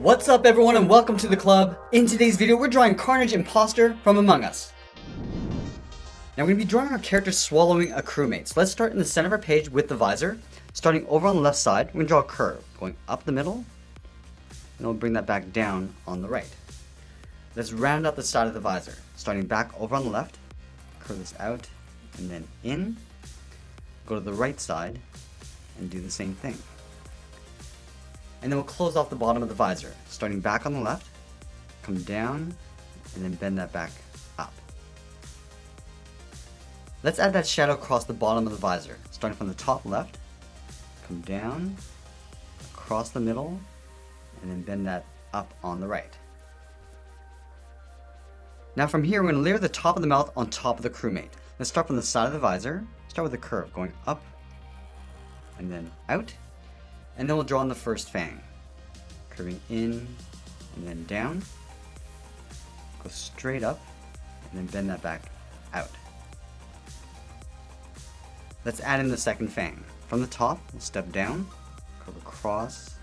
What's up everyone and welcome to the club. In today's video we're drawing Carnage Imposter from Among Us. Now we're going to be drawing our character swallowing a crewmate. So let's start in the center of our page with the visor. Starting over on the left side, we're going to draw a curve going up the middle, and we'll bring that back down on the right. Let's round out the side of the visor. Starting back over on the left, curve this out and then in, go to the right side and do the same thing. And then we'll close off the bottom of the visor. Starting back on the left, come down, and then bend that back up. Let's add that shadow across the bottom of the visor. Starting from the top left, come down, across the middle, and then bend that up on the right. Now from here, we're going to layer the top of the mouth on top of the crewmate. Let's start from the side of the visor, start with a curve, going up, and then out. And then we'll draw on the first fang, curving in and then down, go straight up, and then bend that back out. Let's add in the second fang. From the top, we'll step down, curve across,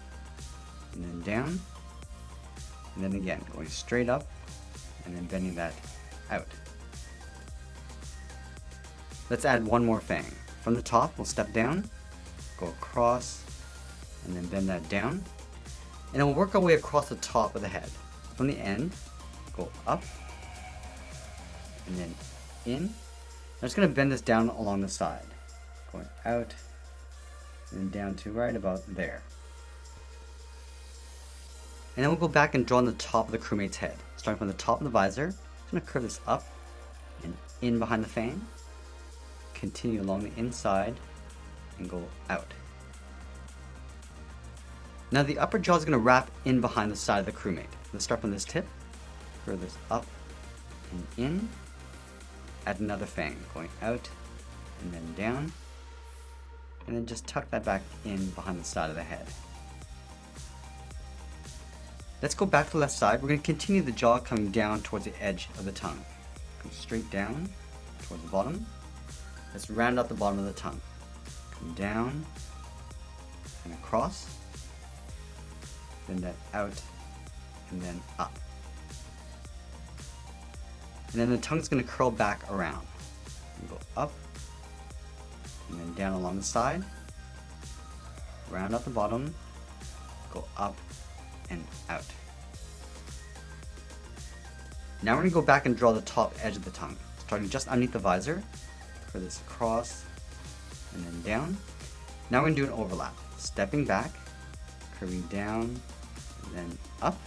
and then down, and then again, going straight up, and then bending that out. Let's add one more fang. From the top, we'll step down, go across, and then bend that down, and then we'll work our way across the top of the head. From the end, go up, and then in. I'm just going to bend this down along the side, going out, and then down to right about there. And then we'll go back and draw on the top of the crewmate's head. Starting from the top of the visor, I'm going to curve this up and in behind the fang, continue along the inside, and go out. Now the upper jaw is going to wrap in behind the side of the crewmate. Let's start from this tip, curve this up and in, add another fang, going out and then down, and then just tuck that back in behind the side of the head. Let's go back to the left side. We're going to continue the jaw coming down towards the edge of the tongue. Come straight down towards the bottom. Let's round out the bottom of the tongue. Come down and across. Bend that out and then up. And then the tongue's going to curl back around. And go up and then down along the side. Round out the bottom. Go up and out. Now we're going to go back and draw the top edge of the tongue. Starting just underneath the visor. Curve this across and then down. Now we're going to do an overlap. Stepping back, curving down, and then up.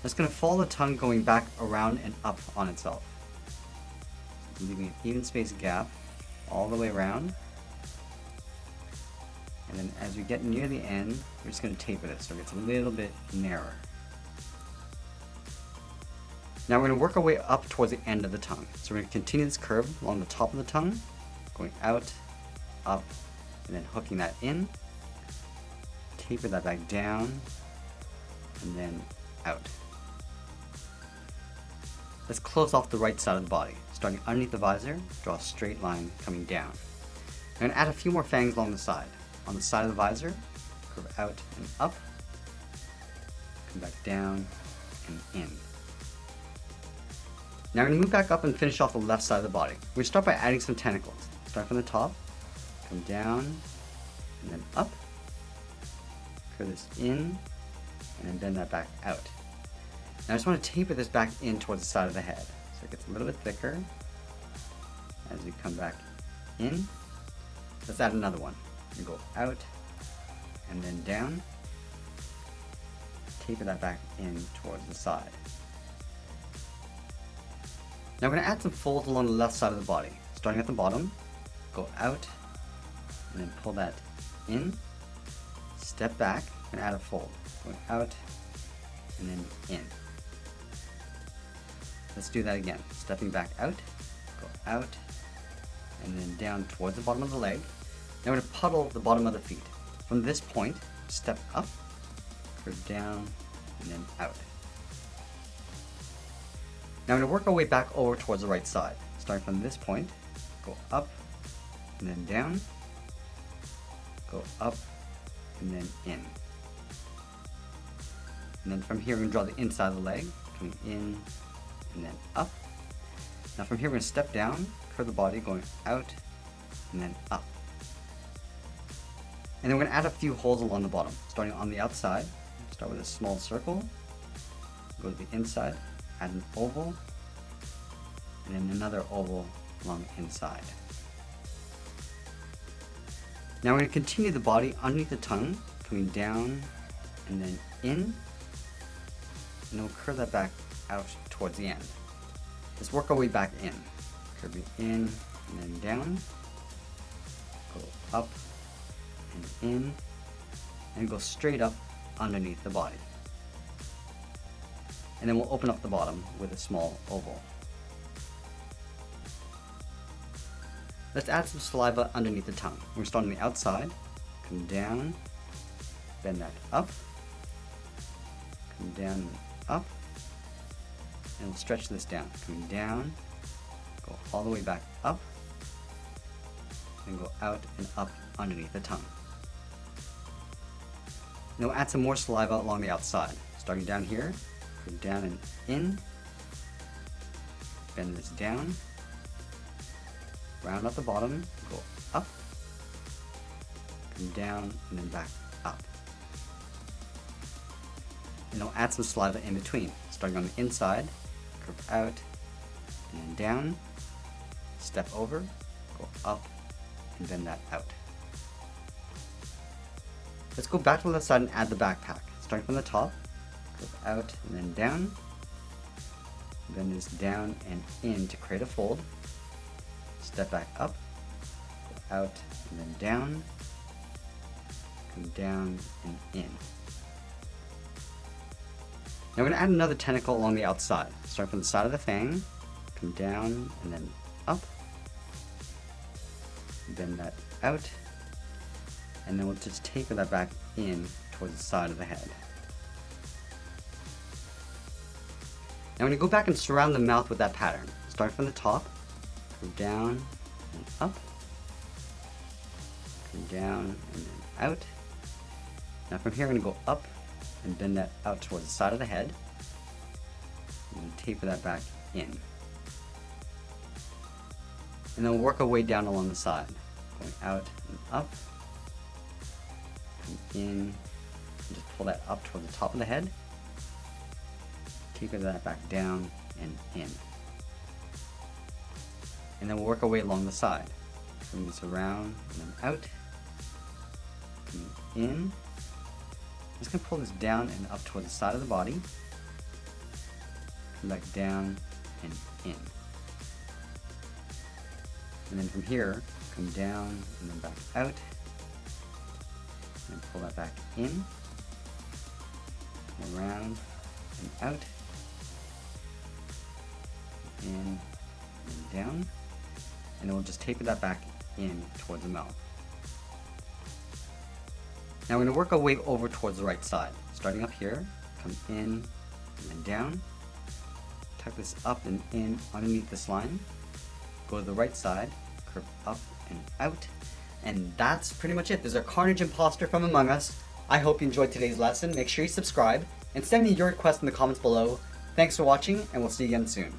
That's going to follow the tongue going back around and up on itself, leaving an even spaced gap all the way around. And then as we get near the end, we're just going to taper this so it gets a little bit narrower. Now we're going to work our way up towards the end of the tongue. So we're going to continue this curve along the top of the tongue, going out, up, and then hooking that in. Taper that back down, and then out. Let's close off the right side of the body. Starting underneath the visor, draw a straight line coming down. I'm going to add a few more fangs along the side. On the side of the visor, curve out and up, come back down and in. Now we're going to move back up and finish off the left side of the body. We're going to start by adding some tentacles. Start from the top, come down, and then up. Curve this in, and then bend that back out. Now I just want to taper this back in towards the side of the head, so it gets a little bit thicker as we come back in. Let's add another one. We go out, and then down. Taper that back in towards the side. Now we're going to add some folds along the left side of the body. Starting at the bottom, go out, and then pull that in. Step back and add a fold, going out and then in. Let's do that again. Stepping back out, go out, and then down towards the bottom of the leg. Now we're going to puddle the bottom of the feet. From this point, step up, curve down, and then out. Now we're going to work our way back over towards the right side. Starting from this point, go up, and then down, go up, and then in. And then from here, we're going to draw the inside of the leg, coming in and then up. Now from here, we're going to step down, curve the body, going out and then up. And then we're going to add a few holes along the bottom, starting on the outside. Start with a small circle, go to the inside, add an oval, and then another oval along the inside. Now we're going to continue the body underneath the tongue, coming down and then in, and then we'll curve that back out towards the end. Let's work our way back in. Curving in and then down, go up and in, and go straight up underneath the body. And then we'll open up the bottom with a small oval. Let's add some saliva underneath the tongue. We're starting on the outside, come down, bend that up, come down and up, and we'll stretch this down. Coming down, go all the way back up, and go out and up underneath the tongue. Then we'll add some more saliva along the outside. Starting down here, go down and in, bend this down, round out the bottom, go up, come down, and then back up. And then we'll add some saliva in between. Starting on the inside, curve out, and then down, step over, go up, and bend that out. Let's go back to the left side and add the backpack. Starting from the top, curve out and then down, bend this down and in to create a fold. Step back up, go out and then down, come down and in. Now we're going to add another tentacle along the outside. Start from the side of the fang, come down and then up, bend that out, and then we'll just taper that back in towards the side of the head. Now we're going to go back and surround the mouth with that pattern. Start from the top, come down and up, come down and then out. Now from here we're going to go up and bend that out towards the side of the head, and taper that back in. And then we'll work our way down along the side, going out and up, come in, and just pull that up toward the top of the head, taper that back down and in. And then we'll work our way along the side, bring this around and then out, come in. I'm just going to pull this down and up toward the side of the body, come back down and in. And then from here, come down and then back out, and pull that back in, come around and out, in and down, and then we'll just taper that back in towards the mouth. Now we're going to work our way over towards the right side. Starting up here, come in and then down, tuck this up and in underneath this line, go to the right side, curve up and out, and that's pretty much it. There's our Carnage Imposter from Among Us. I hope you enjoyed today's lesson. Make sure you subscribe and send me your requests in the comments below. Thanks for watching, and we'll see you again soon.